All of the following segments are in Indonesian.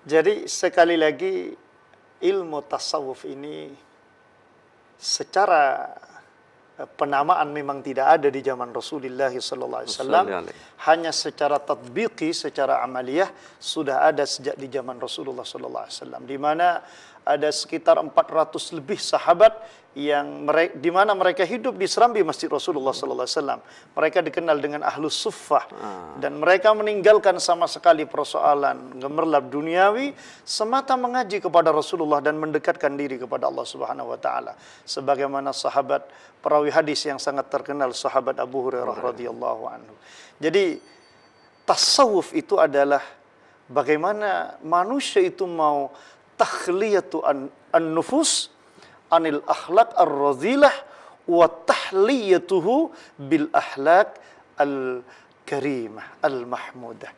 Jadi sekali lagi ilmu tasawuf ini secara penamaan memang tidak ada di zaman Rasulullah SAW. Hanya secara tatbiqi, secara amaliyah sudah ada sejak di zaman Rasulullah SAW. Di mana ada sekitar 400 lebih sahabat yang di mana mereka hidup di serambi Masjid Rasulullah SAW. Mereka dikenal dengan Ahlus Suffah dan mereka meninggalkan sama sekali persoalan gemerlap duniawi semata mengaji kepada Rasulullah dan mendekatkan diri kepada Allah Subhanahu wa taala. Sebagaimana sahabat perawi hadis yang sangat terkenal sahabat Abu Hurairah radhiyallahu anhu. Jadi tasawuf itu adalah bagaimana manusia itu mau takhliyatu an-nufus anil akhlaq ar-radhilah wa tahliyatuhu bil akhlaq al-karimah al-mahmudah.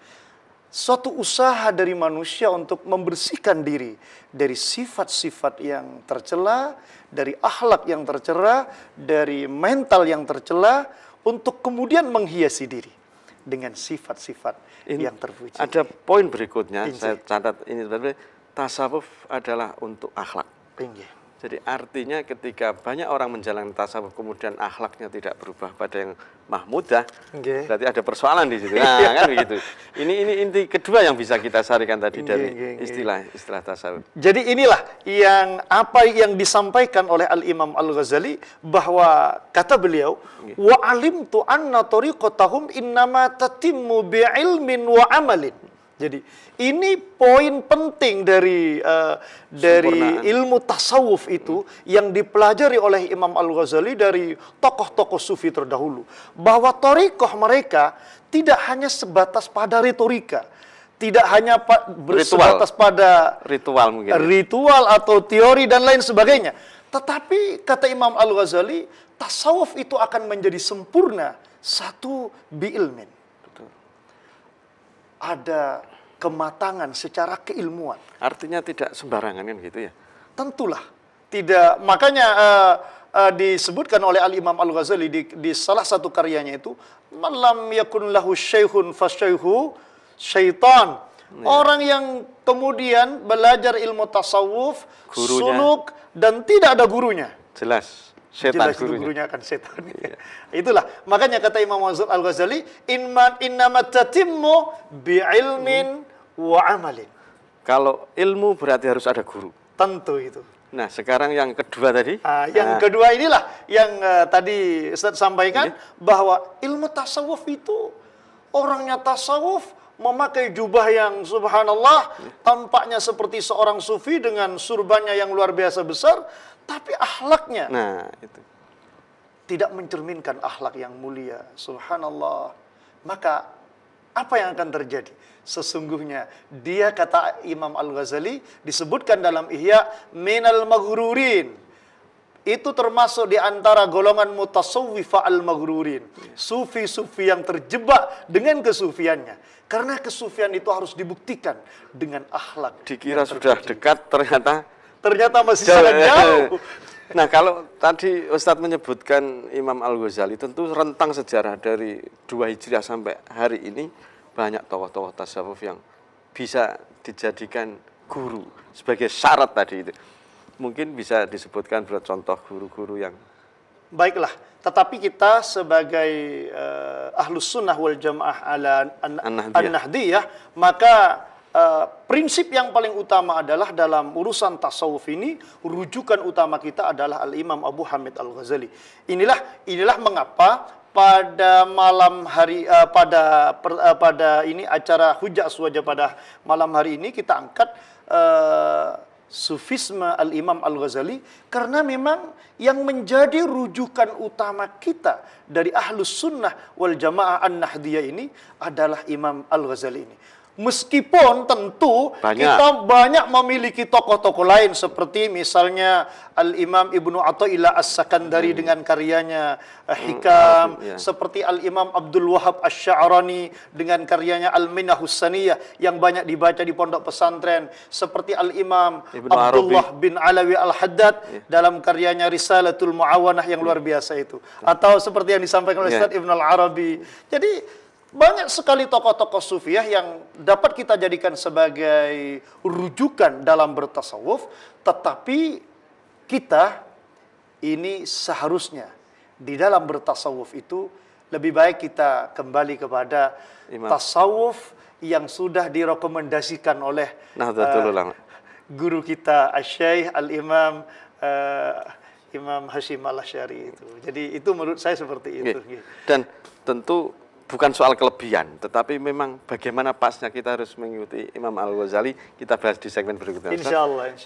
Suatu usaha dari manusia untuk membersihkan diri dari sifat-sifat yang tercela, dari akhlak yang tercela, dari mental yang tercela, untuk kemudian menghiasi diri dengan sifat-sifat yang terpuji. Ada poin berikutnya, saya catat ini, tasawuf adalah untuk akhlak. Jadi artinya ketika banyak orang menjalankan tasawuf kemudian akhlaknya tidak berubah pada yang mahmudah, berarti ada persoalan di situ. Nah, kan begitu. Ini inti kedua yang bisa kita sarikan tadi dari istilah tasawuf. Jadi inilah apa yang disampaikan oleh Al-Imam Al-Ghazali, bahwa kata beliau, wa alimtu anna tariqatahum innama tatimmu bi'ilmin wa amalin. Jadi ini poin penting dari ilmu tasawuf itu yang dipelajari oleh Imam Al-Ghazali dari tokoh-tokoh sufi terdahulu, bahwa thariqah mereka tidak hanya sebatas pada retorika, tidak hanya sebatas pada ritual atau teori dan lain sebagainya, tetapi kata Imam Al-Ghazali, tasawuf itu akan menjadi sempurna satu bi'ilmin. Ada kematangan secara keilmuan. Artinya tidak sembarangan kan gitu ya? Tentulah. Tidak. Makanya disebutkan oleh Al-Imam Al-Ghazali di salah satu karyanya itu, "Malam yakun lahu syaikhun fasyaihu syaitan." Orang yang kemudian belajar ilmu tasawuf, suluk, dan tidak ada gurunya. Jelas. Setan gurunya akan setan. Iya. Itulah makanya kata Imam Al-Ghazali, innamat tatimmu bi'ilmin wa amalin. Kalau ilmu berarti harus ada guru. Tentu itu. Nah, sekarang yang kedua tadi. Kedua inilah yang tadi Ustaz sampaikan, bahwa ilmu tasawuf itu, orangnya tasawuf memakai jubah yang subhanallah, tampaknya seperti seorang sufi dengan surbannya yang luar biasa besar, tapi akhlaknya itu tidak mencerminkan akhlak yang mulia. Subhanallah. Maka apa yang akan terjadi? Sesungguhnya dia, kata Imam Al-Ghazali, disebutkan dalam Ihya, minal maghrurin. Itu termasuk di antara golongan mutasawwifa al-maghrurin. Sufi-sufi yang terjebak dengan kesufiannya. Karena kesufian itu harus dibuktikan dengan akhlak. Dikira sudah dekat, ternyata masih sangat jauh. Nah, kalau tadi Ustadz menyebutkan Imam Al-Ghazali, tentu rentang sejarah dari 2 Hijriah sampai hari ini, banyak tokoh-tokoh tasawuf yang bisa dijadikan guru sebagai syarat tadi itu. Mungkin bisa disebutkan contoh guru-guru yang... Baiklah, tetapi kita sebagai Ahlus Sunnah wal Jamaah ala An-Nahdiyah, maka prinsip yang paling utama adalah dalam urusan tasawuf ini, rujukan utama kita adalah Al-Imam Abu Hamid Al-Ghazali. Inilah mengapa pada malam hari pada ini acara Hujjah Aswaja pada malam hari ini kita angkat sufisme Al-Imam Al-Ghazali, karena memang yang menjadi rujukan utama kita dari Ahlus Sunnah wal Jamaah An-Nahdiyah ini adalah Imam Al-Ghazali ini. Meskipun tentu kita banyak memiliki tokoh-tokoh lain, seperti misalnya Al-Imam Ibnu Athaillah As-Sakandari dengan karyanya Hikam, seperti Al-Imam Abdul Wahab Asy-Sya'rani dengan karyanya Al-Minahus Saniyah yang banyak dibaca di pondok pesantren, seperti Al-Imam Abdullah bin Alawi Al-Haddad dalam karyanya Risalatul Mu'awanah yang luar biasa itu, atau seperti yang disampaikan oleh Ustaz Ibn Al-Arabi. Jadi Banyak sekali tokoh-tokoh sufiah yang dapat kita jadikan sebagai rujukan dalam bertasawuf, tetapi kita ini seharusnya di dalam bertasawuf itu lebih baik kita kembali kepada tasawuf yang sudah direkomendasikan oleh guru kita Asy-Syaikh Al-Imam Imam Hasyim Al-Asy'ari itu. Jadi itu menurut saya seperti itu. Dan tentu bukan soal kelebihan, tetapi memang bagaimana pasnya kita harus mengikuti Imam Al-Ghazali. Kita bahas di segmen berikutnya. Insya Allah.